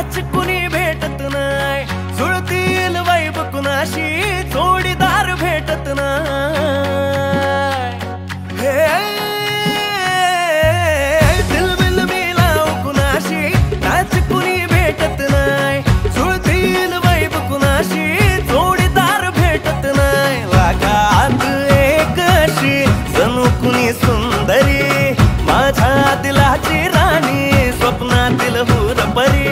Match कुणी भेटत नाही, जुळतील वाईब कुणाशी जोडीदार भेटत नाही। दिल बिल मिलाव कुणाशी मॅच कुणी भेटत नाही, जुळतील वाईब कुणाशी जोडीदार भेटत नाही। लागात एक अशी जणू कुणी सुंदरी, माझ्या दिलाची राणी, स्वप्नातील हुरपरी,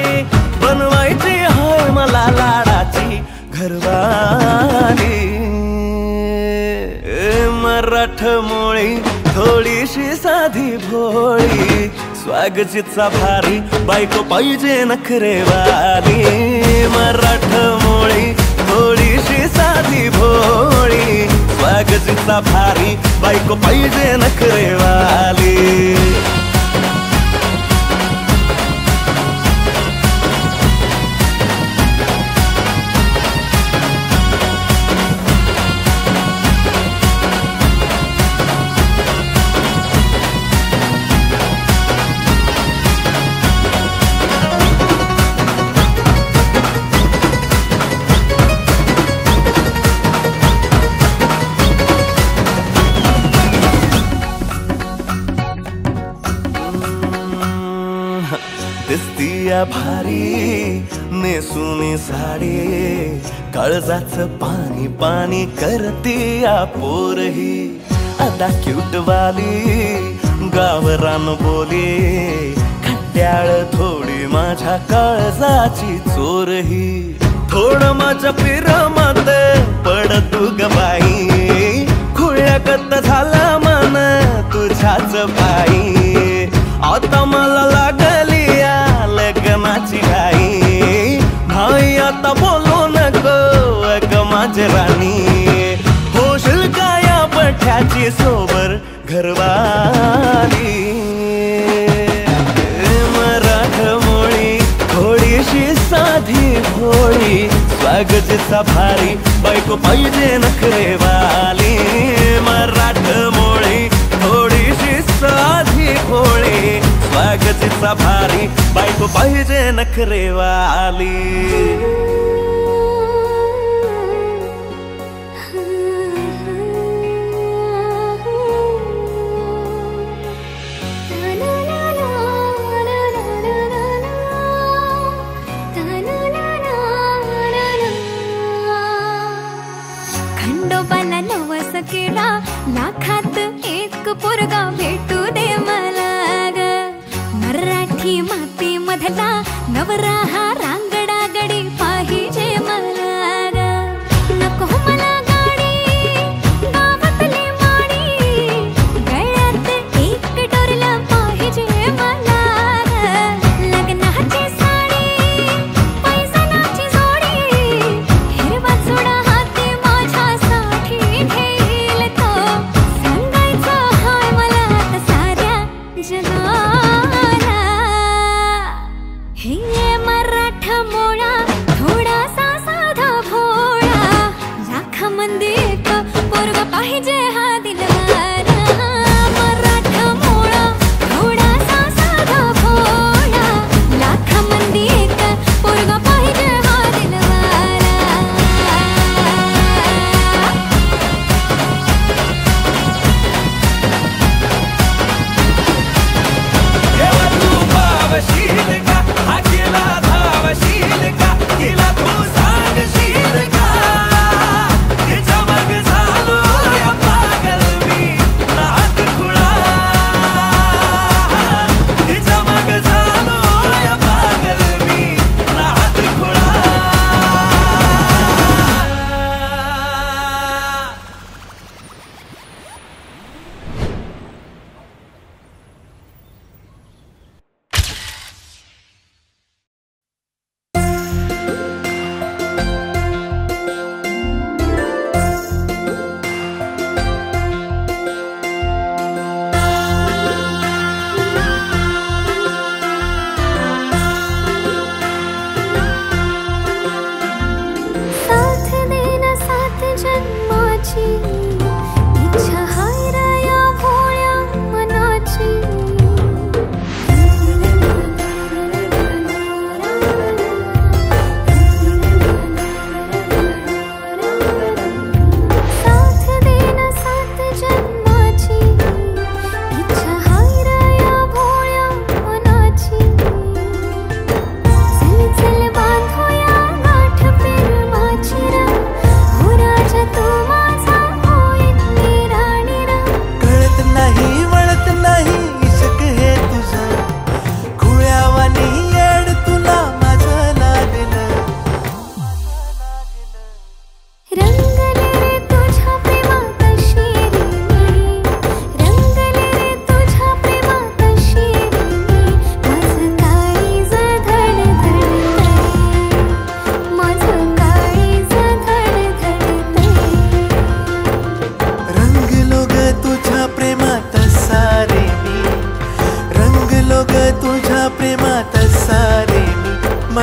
बनवायची हाय मला लाडाची घरवाली। मराठमोळी थोडीशी साधी भोळी, स्वागतीचा भारी बायको पाहिजे नखरेवाली। मराठमोळी थोडीशी साधी भोळी, स्वागतीचा भारी बायको पाहिजे नखरेवाली। दिसतीया भारी नेसुनी साडी, काळजाचं पाणी पाणी करतीया पोरही, आता क्यूटवाली गावरान बोली, खट्याळ थोडी माझ्या काळजाची चोरही। थोडं माझ्या पिरमत पड तू ग बाई, खुळ्यागत झाला मन तुझ्याच पायी, आता मला लागली लग्नाची घाई, भाई आता बोलू नको ग माझी राणी, होशील का या पठ्याची सोबर घरवाली। मराठमोळी थोडीशी साधी भोळी, स्वागतीचा भारी बायको पाहिजे नखरेवाली। मराठमोळी थोडीशी साधी भोळी, स्वागतीचा भारी बायको पाहिजे नखरेवाली। खंडोबाला नवस केला, लाखात एक पोरगा भेटू दे मला ग, मराठी माती मधला नवरा हा रांगडा गडी पाहिजे मला ग। नको मला गाडी गावातली माडी, गळ्यात एक डोरला पाहिजे मला ग, लग्नाची साडी पैसनाची जोडी, हिरवा चुडा हाती माझ्यासाठी घेईल तो, सांगायचं हाय मला आता साऱ्या जगाला। हे मराठमोळा थोडासा साधा भोळा, लाखामध्ये एक पोरगा पाहिजे हा दिलवाला। मराठमोळा थोडासा साधा भोळा, लाखामध्ये एक पोरगा पाहिजे हा दिलवाला। तू पावशील का हा केला धावशील का, तिला तू सांगशील का तिच्या मग झालो या पागल मी नाद खुळा, तिच्या मग झालो या पागल मी नाद खुळा।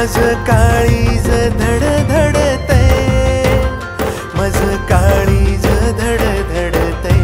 माझं काळीज धडधडतय, माझं काळीज धडधडतय.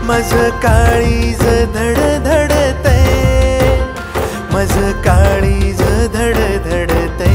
माझं काळीज धडधडतय, माझं काळीज धडधडतय.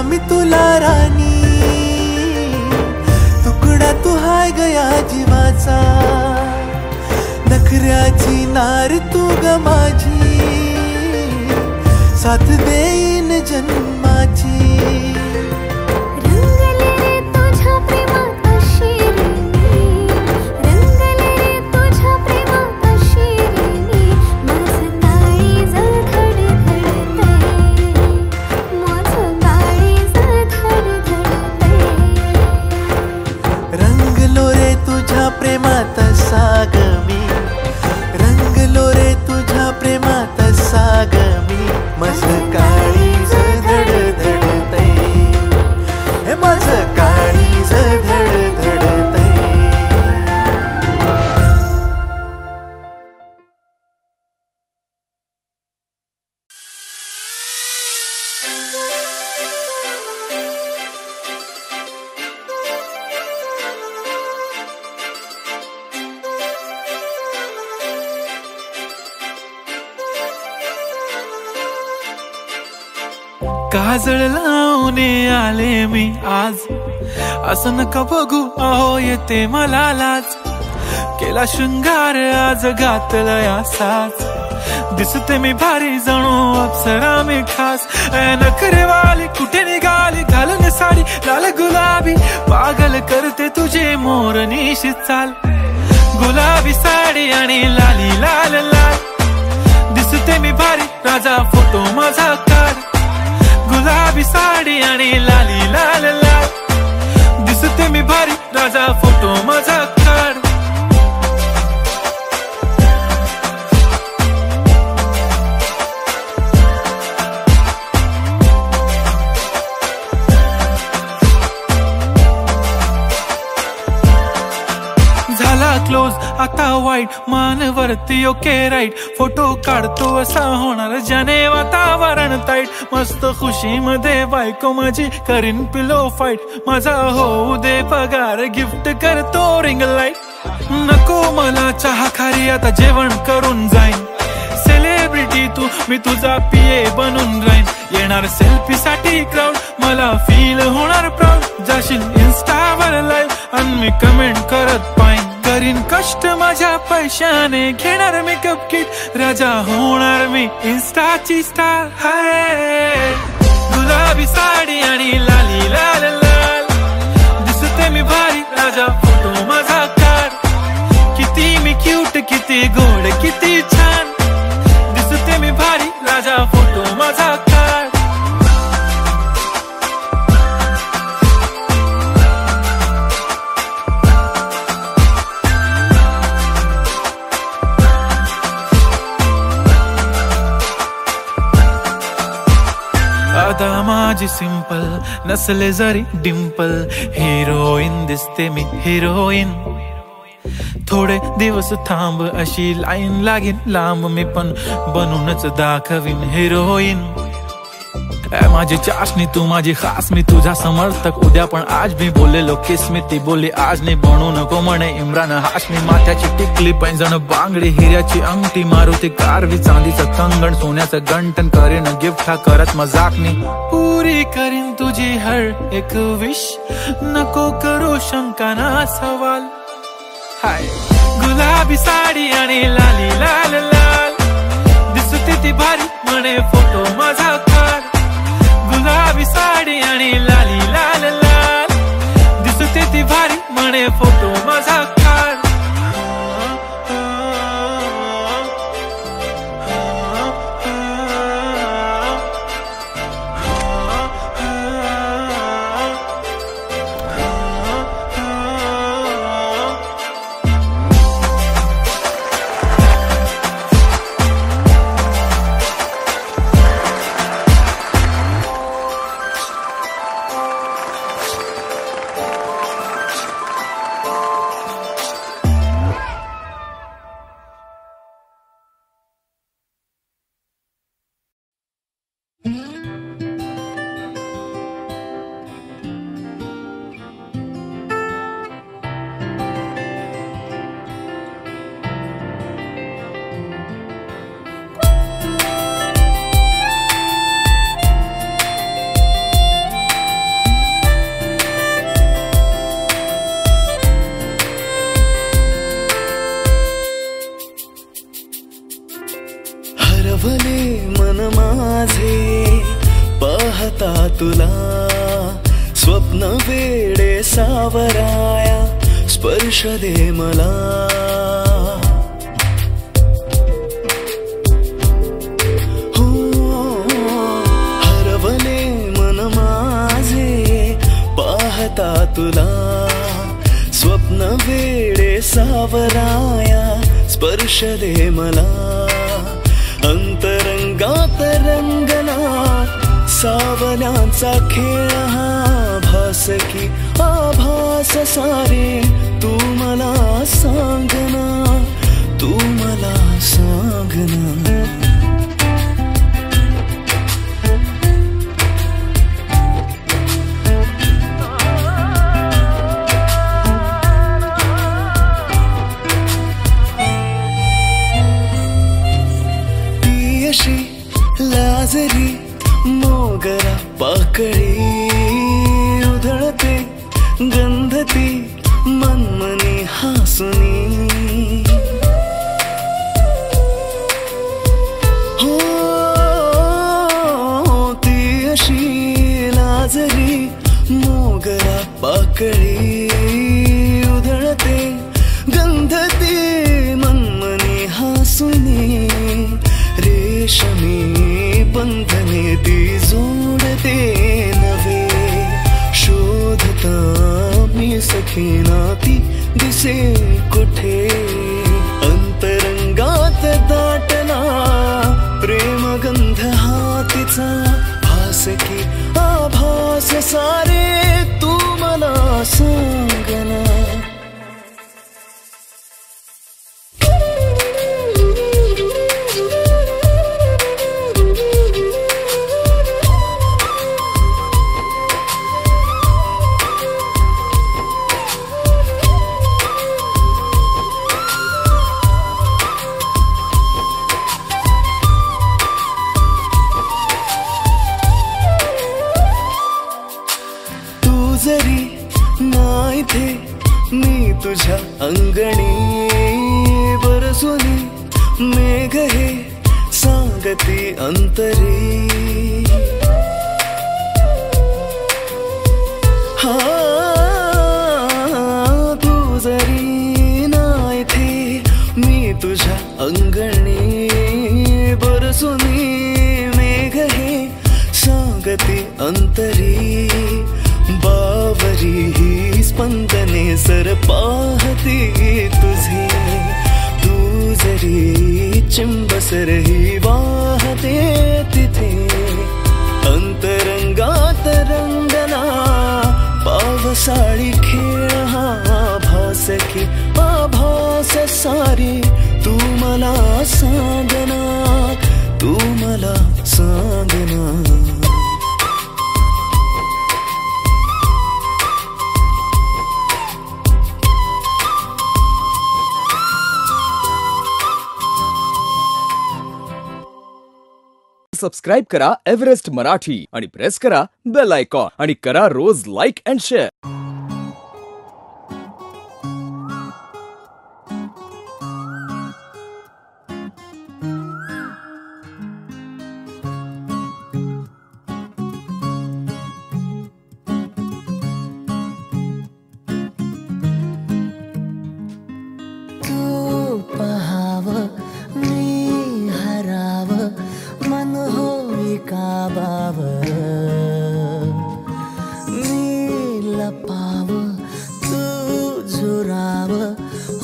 मी तुला राणी, तुकडा तू हाय गया जीवाचा, नखऱ्याची नार तू ग माझी, साथ देईन जन्माची. प्रेमात साग मी रंगलो रे तुझ्या प्रेमात साग मी, माझं काळीज धडधडतय, हे माझं काळीज धडधडतय. काजळ लावून आले मी आज, असं नका बघू अहो येते मला लाज, केला शृंगार आज घातला साज, दिसते मी भारी जणू अप्सरा मी खास. नखरेवाली कुठे निघाली घालून साडी लाल गुलाबी, पागल करते तुझे मोरनीशी चाल, गुलाबी साडी आणि लाली लाल लाल, दिसते मी भारी राजा फोटो माझा काढ, गुलाबी साडी आणि लाली लाल लाल, दिसते मी भारी राजा फोटो माझा काढ. वाईट, मान वरती ओके राईट, फोटो काढतो असा होणार ज्याने वातावरण ताईट, मस्त खुशी मध्ये बायको माझी करीन पिलो फाईट, माझा होऊ दे पगार गिफ्ट करतो रिंग लाईट, नको मला चहा खारी आता जेवण करून जाईन, सेलिब्रिटी तू मी तुझा पिये बनून राहीन, येणार सेल्फी साठी क्राऊड मला फील होणार प्राऊड, जाशील इन्स्टावर लाईव्ह आणि मी कमेंट करत पाईन, करीन कष्ट माझ्या पैशाने, घेणार मेकअप किट राजा होणार मी इन्स्टाची स्टार, हाय गुलाबी साडी आणि लाली लाल लाल, दिसते मी भारी राजा फोटो माझा काढ, किती मी क्यूट किती गोड किती छान, दिसते मी भारी राजा फोटो माझा काढ. आदा माझी सिंपल नसले जरी डिंपल, हिरोईन दिसते मी हिरोईन, थोडे दिवस थांब अशी लाईन लागीन लांब, मी पण बनूनच दाखवीन हिरोईन, माझी चाशनी तू माझी खास, मी तुझा समर्थक उद्या पण आज मी बोललेलो किस मी, ती बोलली आज नाही बनू नको म्हणे इम्रान हाशमी, माथ्याची टिकली पैंजण बांगडी हिऱ्याची अंगठी, मारुती कारवी चांदीचं कंगण सोन्याचं गंटन, करीन गिफ्ट हा करत मजाकनी, पुरी करीन तुझी हर एक विश, नको करू शंका ना सवाल, हाय गुलाबी साडी आणि लाली लाल लाल, दिसते ती भारी म्हणे फोटो माझा काढ, गुलाबी साडी आणि लाली लाल लाल, दिसते ती भारी म्हणे फोटो माझा काढ. मन माझे पाहता तुला, स्वप्न वेडे सावराया स्पर्श दे मला, हो हरवले मन माझे पाहता तुला, स्वप्न वेडे सावराया स्पर्श दे मला, अंतरंगात रंगला सावल्यांचा खेळ हा, भास की आभास सारे तू मला सांगना, तू मला सांगना, लाजरी मोगरा पाकळी उधळते गंधती मनमनी हासुनी, हो ती अशी लाजरी मोगरा पाकळी उधळते गंधती मनमनी हासुनी, रेशमी बंधने ती जोडते नवे, शोधता मी सखीना ती दिसे कुठे, अंतरंगात दाटला प्रेमगंध हा तिचा, भास की आभास सारे तू मला सांगना. तुझ्या अंगणी बरसुनी मेघ हे सांगती अंतरी हा तू जरी नाही थे मी तुझ्या अंगणी बरसुनी मेघ हे सांगती अंतरी बावरी ही स्पंदने सर पाहती तुझे तू जरी चिंबसर ही वाहते तिथे अंतरंगात रंगना पावसाळी खेळ हा भास की आभास सारी तू मला सांगना तू मला सांगना सबस्क्राइब करा एव्हरेस्ट मराठी आणि प्रेस करा बेल आयकॉन आणि करा रोज लाईक अँड शेअर. तू पहाव मी हराव मन होई काबाव मी लपाव तू झुराव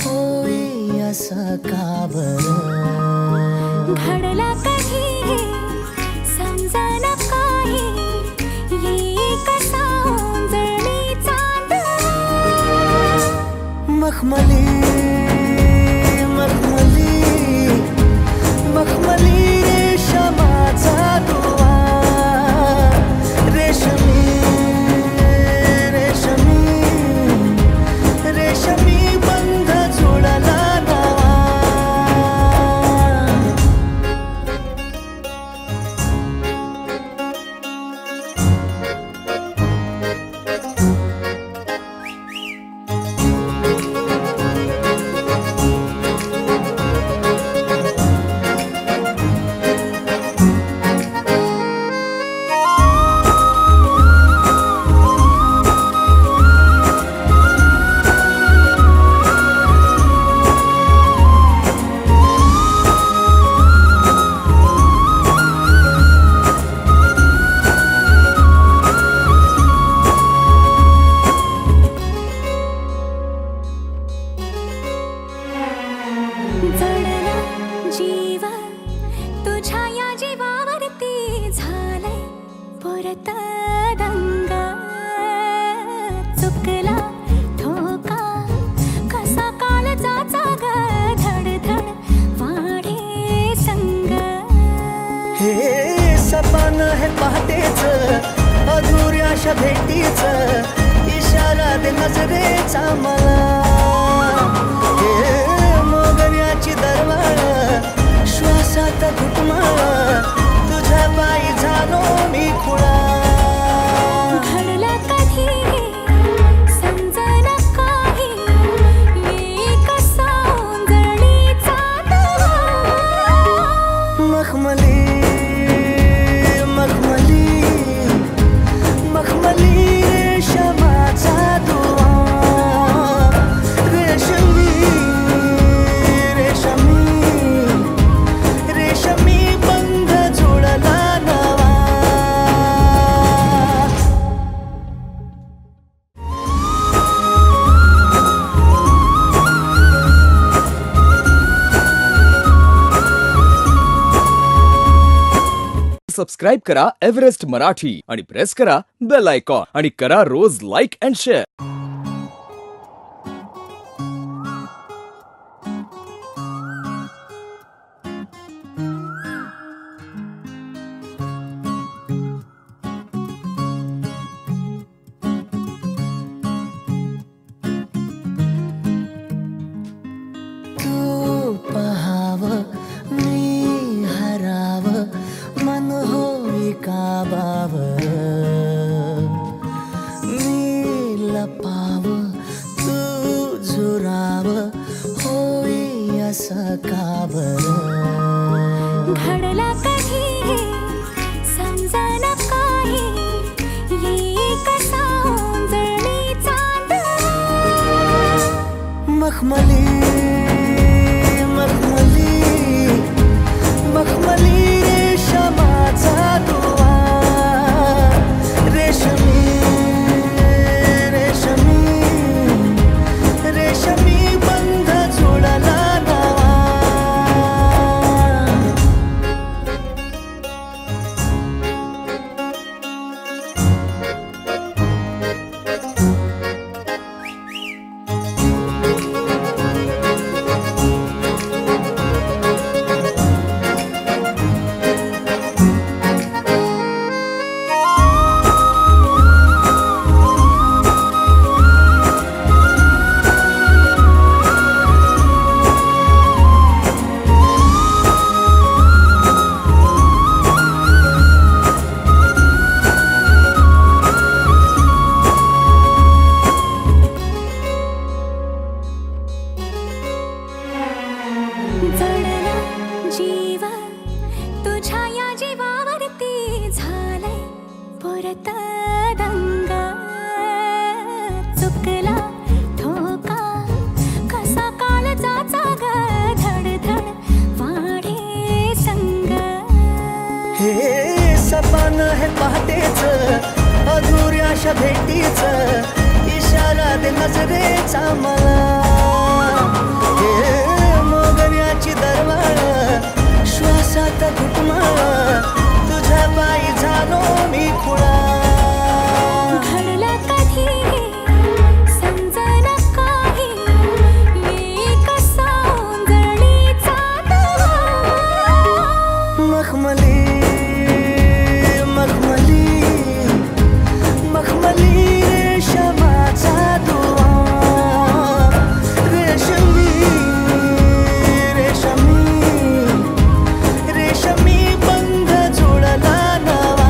होई असं काबर घडला कधी समजना काही ये कसा उंजळी चांद मखमली मखमली मखमली रेशमाचा दुवा रेशमी रेशमी रेशमी बंध जोडला नवा जडला जीव तुझ्या या जीवावरती झालंय परत दंग चुकला ठोका कसा काळजाचा ग धडधड वाढे संग हे सपन है पहाटेच अधुऱ्याशा भेटीच इशारा दे नजरेचा मला हे मोगऱ्याची दरवाळ श्वासात घुटमाळ तुझ्या पायी झालो मी खुळा घडला कधी समजना काही ये कसा उंजळीचा मखमली मखमली मखमली रेशमाचा दुवा रेशमी रेशमी रेशमी बंध जोडला नवा सबस्क्राइब करा एव्हरेस्ट मराठी आणि प्रेस करा बेल आयकॉन आणि करा रोज लाईक अँड शेअर. तू पहाव मी हराव मन होई काबाव मी लपाव तू असं का बरं घडला कधी समजना काही ये कसा ओंजळली चांद मखमली मखमली मखमली रेशमाचा दुवा रेशमी रेशमी रेशमी बंध जोडला नवा जडला जीव तुझ्या या जीवावरती झालंय परत दंग चुकला ठोका कसा काळजाचा ग धडधड वाढे संग हे सपन है पहाटेच अधुऱ्याशा भेटीच इशारा दे नजरेचा मला हे मोगऱ्याची दरवाळ श्वासात घुटमाळ तुझ्या पायी झालो मी खुळा घडला कधी समजना काही ये कसा ओंजळली चांद मखमली मखमली मखमली रेशमाचा दुवा रेशमी रेशमी रेशमी बंध जोडला नवा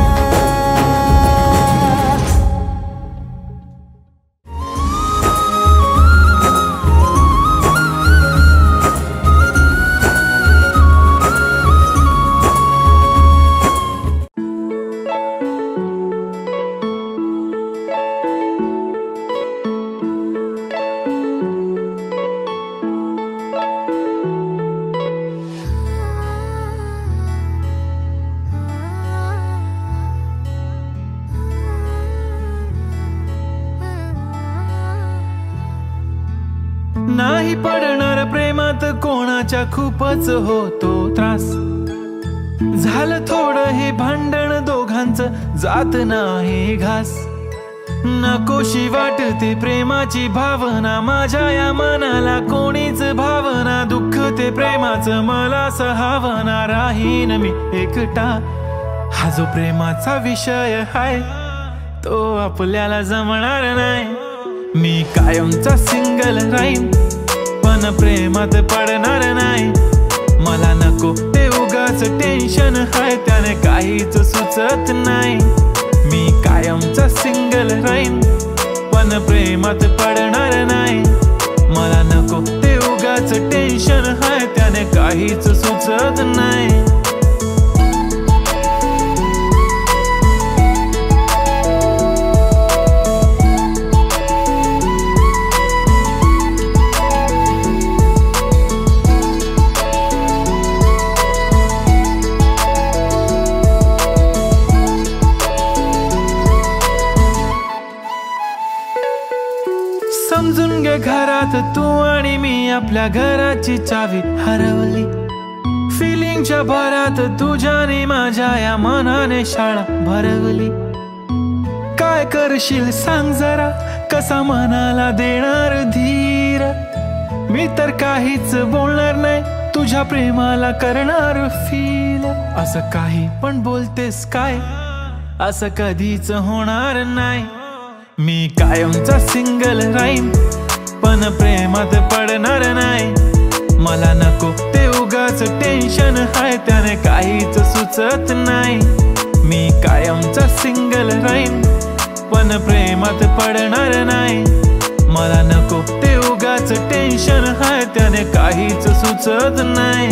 नाही पडणार प्रेमात कोणाच्या खूपच होतो त्रास झालं थोडं हे भांडण दोघांचं जात नाही घास नकोशी वाटते प्रेमाची भावना माझ्या या मनाला कोणीच भावना दुःख ते प्रेमाचं मला सहावना राहीन मी एकटा हा जो प्रेमाचा विषय आहे तो आपल्याला जमणार नाही मी कायमचा सिंगल राहीन पण प्रेमात पडणार नाही मला नको ते उगाच टेन्शन आहे त्याने काहीच सुचत नाही मी कायमचा सिंगल राहीन पण प्रेमात पडणार नाही मला नको ते उगाच टेन्शन आहे त्याने काहीच सुचत नाही समजून घे घरात तू आणि मी आपल्या घराची चावी हरवली फिलिंगच्या भरात तुझ्याने माझ्या या मनाने शाळा भरवली काय करशील सांग जरा कसा मनाला देणार धीर मी तर काहीच बोलणार नाही तुझ्या प्रेमाला करणार फील असं काही पण बोलतेस काय असं कधीच होणार नाही मी कायमचा सिंगल राहीन पण प्रेमात पडणार नाही मला नको ते उगाच टेन्शन आहे त्याने काहीच सुचत नाही मी कायमचा सिंगल राहीन पण प्रेमात पडणार नाही मला नको ते उगाच टेन्शन हाय त्याने काहीच सुचत नाही.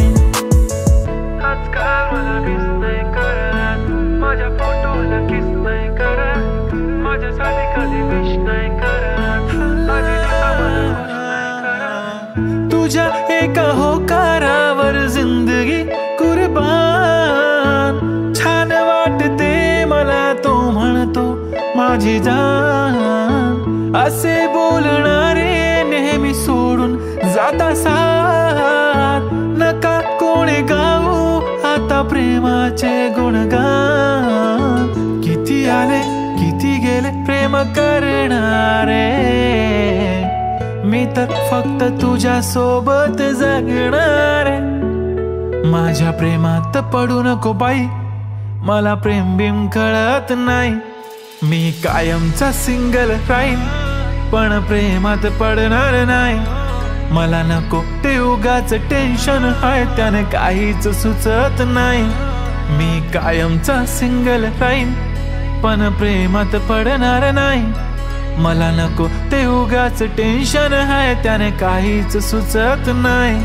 आजकाल मला मिस नाही करत, माझ्या फोटोला किस नाही करत, माझ्यासाठी कधी विश नाही करत, माझी दिवसा मला खुश नाही करत. तुझ्या एका होकारावर जिंदगी कुर्बान. छान वाटते मला तो म्हणतो माझी जान. असे बोलणारे नेहमी सोडून जाता साथ. नका कोणी गाऊ आता प्रेमाचे गुणगान. किती आले किती गेले प्रेम करणारे, मी तर फक्त तुझ्या सोबत जगणारे. माझ्या प्रेमात पडू नको बाई, मला प्रेम बिम कळत नाही. मी कायमचा सिंगल राहीन पण प्रेमात पडणार नाही. मला नको ते उगाच टेन्शन हाय त्याने काहीच सुचत नाही. मी कायमचा सिंगल राहीन पण प्रेमात पडणार नाही. मला नको ते उगाच टेन्शन हाय त्याने काहीच सुचत नाही.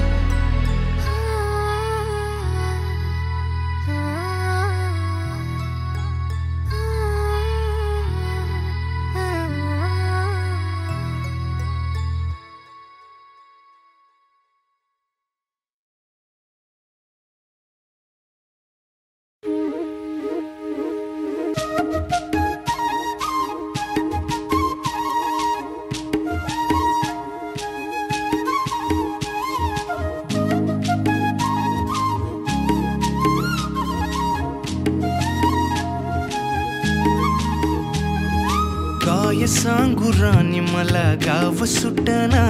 काय सांगू राणी मला गाव सुटना,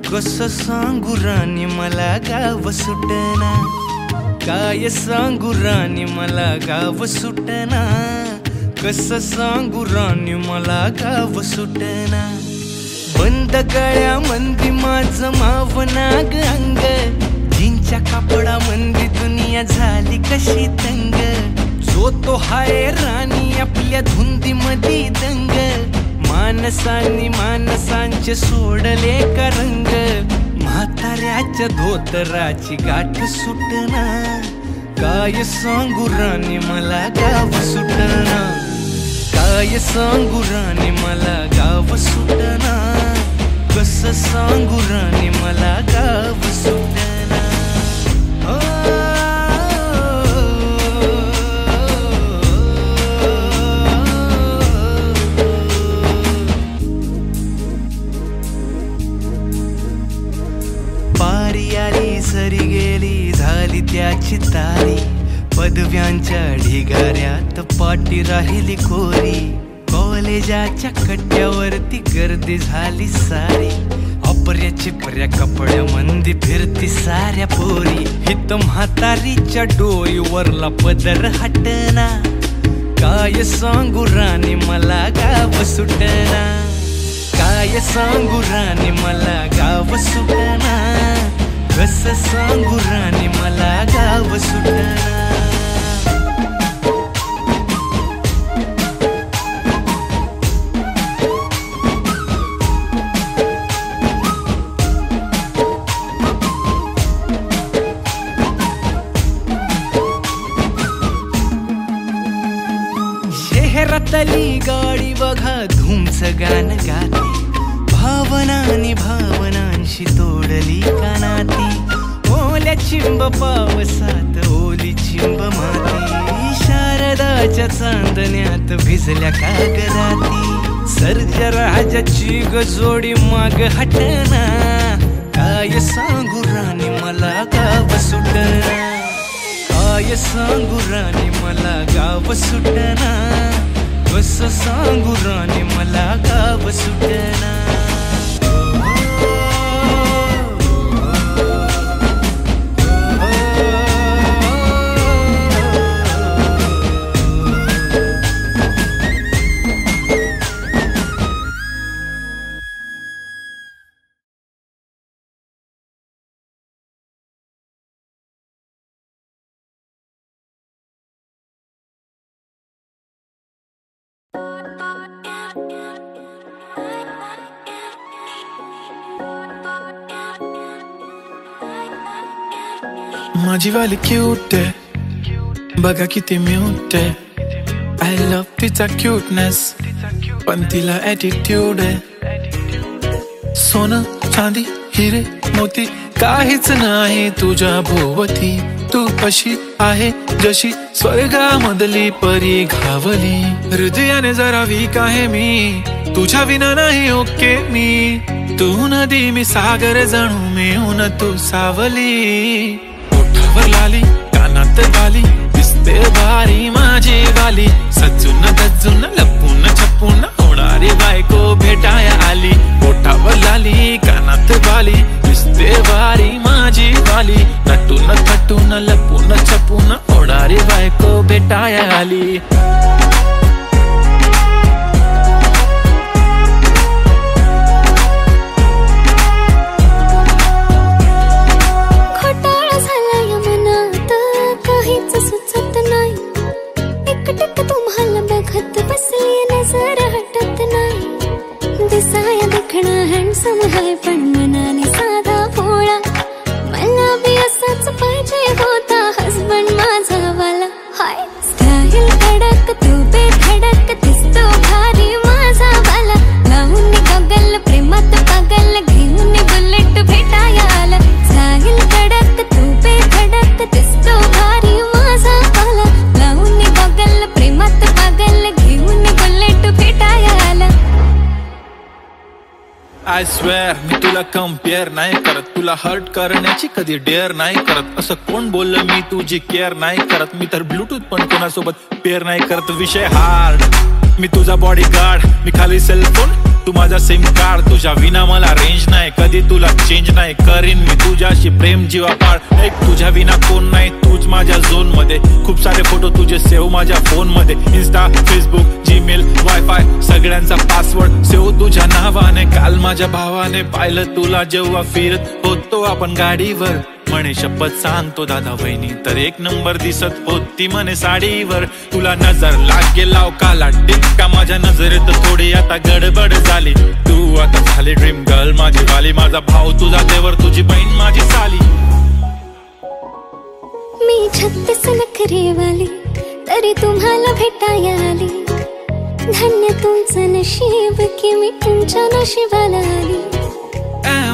कसं सांगू राणी मला गाव सुटना. काय सांगू राणी मला गाव सुटना, कसं सांगू राणी मला गाव सुटना. बंद गळ्यामंदी माझं मावनाग अंग, जिंच्या कापडामंदी दुनिया झाली कशी तंग. जो तो हाय राणी आपल्या धुंदीमधी दंग, मानसांनी मानसांचे सोडले का रंग. म्हाताऱ्याच्या धोतराची गाठ सुटना, काय सांगू राणी मला गाव सुटना. काय सांगू राणी मला गाव सुटना, कसं सांगू राणी मला गाव सुटना. पारी आली सरी गेली झाली त्याची तारी, पदव्यांच्या ढिगाऱ्यात पाटी राहिली कोरी. कॉलेजाच्या कट्ट्यावरती गर्दी झाली सारी, अपर्या चिपऱ्या कपड्यामंदी फिरती साऱ्या पोरी. हित म्हातारीच्या डोईवरला पदर हटना, काय सांगू राणी मला गाव सुटना. काय सांगू राणी मला गाव सुटना, कसं सांगू राणी मला गाव सुटना. शहरातली गाडी बघा धूमचं गाणं गाते, भावनानी भावनांशी तोडली कानाती. ओल्या चिंब पावसात ओली चिंब माती, शारदाच्या चांदण्यात भिजल्या कागदाती. सर्जराजाची गजोडी माग हटना, काय सांगू राणी मला गाव सुटना. काय सांगू राणी मला गाव सुटना, कसं सांगू राणी मला गाव सुटना. माझी वाली क्यूट आहे, बघा किती म्यूट आहे. आय लव्ह तिचा क्यूटनेस, पण तिला ॲटिट्यूड आहे. सोनं चांदी हिरे मोती काहीच नाही तुझ्या भोवती. तू अशी आहे जशी स्वर्गामधली परी घावली. हृदयाने जरा वीक आहे मी, तुझ्या विना नाही ओके मी. तू नदी मी सागर जणू मिळून तू सावली. ओठावर लाली कानात बाली दिसते भारी माझी वाली. सजून धजून लपून छपून होणारी बायको भेटाया आली. ओठावर लाली कानात बाली दिसते भारी माझी वाली. नटून थटून लपून छपून होणारी बायको भेटाया आली. तुम्हाला बघत बसली नजर हटत नाही. दिसाया देखणा हँडसम हाय पण मनाने साधा भोळा. मला बी असाच पाहिजे होता हसबंड माझा वाला. हाय स्टाईल कडक तू बेधडक दिसतो भारी माझा वाला. लावून गगल प्रेमात पागल घेऊन बुलेट भेटाया आला. स्टाईल कडक तू बेधडक दिसतो भारी माझा वाला. लावून गगल प्रेमात पागल घेऊन बुलेट भेटाया आला. आय स्वेअर मी तुला कम्पेअर नाही करत, तुला हर्ट करण्याची कधी डेअर नाही करत. असं कोण बोललं मी तुझी केअर नाही करत. मी तर ब्लूटूथ पण कोणासोबत पेअर नाही करत. विषय हार्ड, मी तुझा बॉडी गार्ड, मी खाली सेलफोन तू माझा सिम कार्ड. तुझ्या विना मला रेंज नाही, कधी तुला चेंज नाही करीन मी तुझ्याशी प्रेम जीवा पाड. एक तुझ्या विना कोण नाही, तूच माझ्या झोन मध्ये. खूप सारे फोटो तुझे सेव्ह माझ्या फोन मध्ये. इन्स्टा फेसबुक जीमेल वायफाय सगळ्यांचा पासवर्ड सेव्ह तुझ्या नावाने. काल माझ्या भावाने पाहिलं तुला जेव्हा फिरत होतो आपण गाडीवर. म्हणे शपथ सांगतो दादा वहिनी तर एक नंबर दिसत होती म्हणे साडीवर. तुला नजर लागेल लाव काला टिक्का माझ्या नजरेत थोडी आता गडबड झाली. तू आता झाली ड्रीम गर्ल माझी वाली. माझा भाऊ तुझा देवर तुझी बहीण माझी साली. मी 36 नखरेवाली तरी तुम्हाला भेटाया आली. धन्य तुमचं नशीब की मी तुमच्या नशिबाला आली.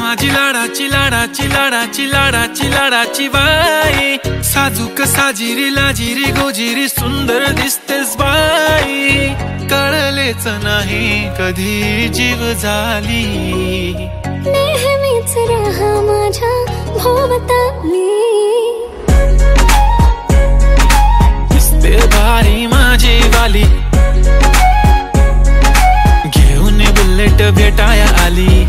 माझी लाडाची लाडाची लाडाची लाडाची लाडाची बाई. साजूक साजिरी लाजिरी गोजिरी सुंदर दिसतेस बाई. कळलेच नाही कधी जीव झाली. नेहमीच राहा माझ्या भोवताली. दिसते भारी माझी वाली. घेऊन बुलेट भेटाया आली.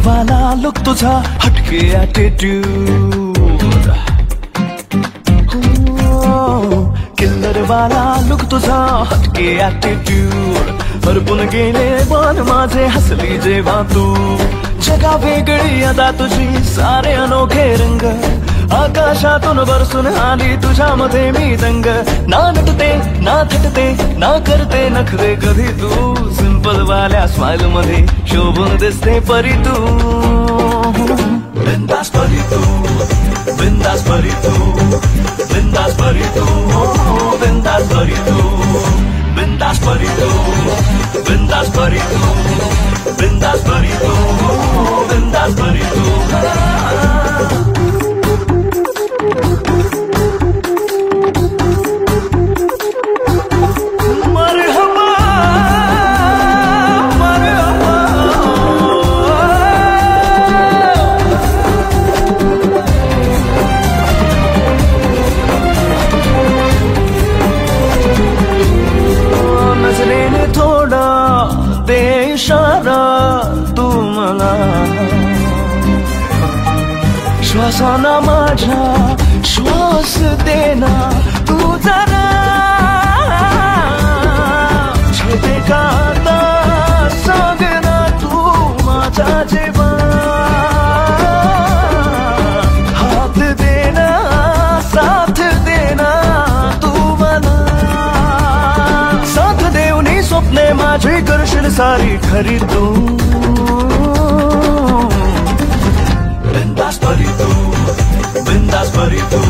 वाला लुक तुझा हटके ॲटिट्यूड. किल्लर वाला लुक तुझा हटके ॲटिट्यूड. हरपून गेले पण माझे हसली जेव्हा तू. जगा वेगळी अदा तुझी सारे अनोखे रंग. आकाशातून बरसून आली तुझ्यामध्ये मी दंग. ना नटते ना थटते ना करते नखरे कधी तू. सिंपल वाल्या स्माइल मध्ये शोभून दिसते परी तू. बिंदास परी तू, बिंदास परी तू, बिंदास परी तू, बिंदास परी तू, बिंदास परी तू, बिंदास परी तू, बिंदास परी तू, बिंदास परी तू. श्वासाना माझ्या श्वास देना तू जरा. छेते का आता सांगना सारी खरी तू, बिंदास परी तू, बिंदास परी तू,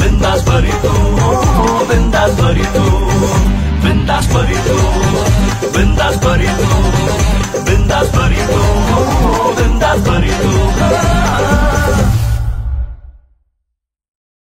बिंदास परी तू, बिंदास परी तू, बिंदास परी तू, बिंदास परी तू.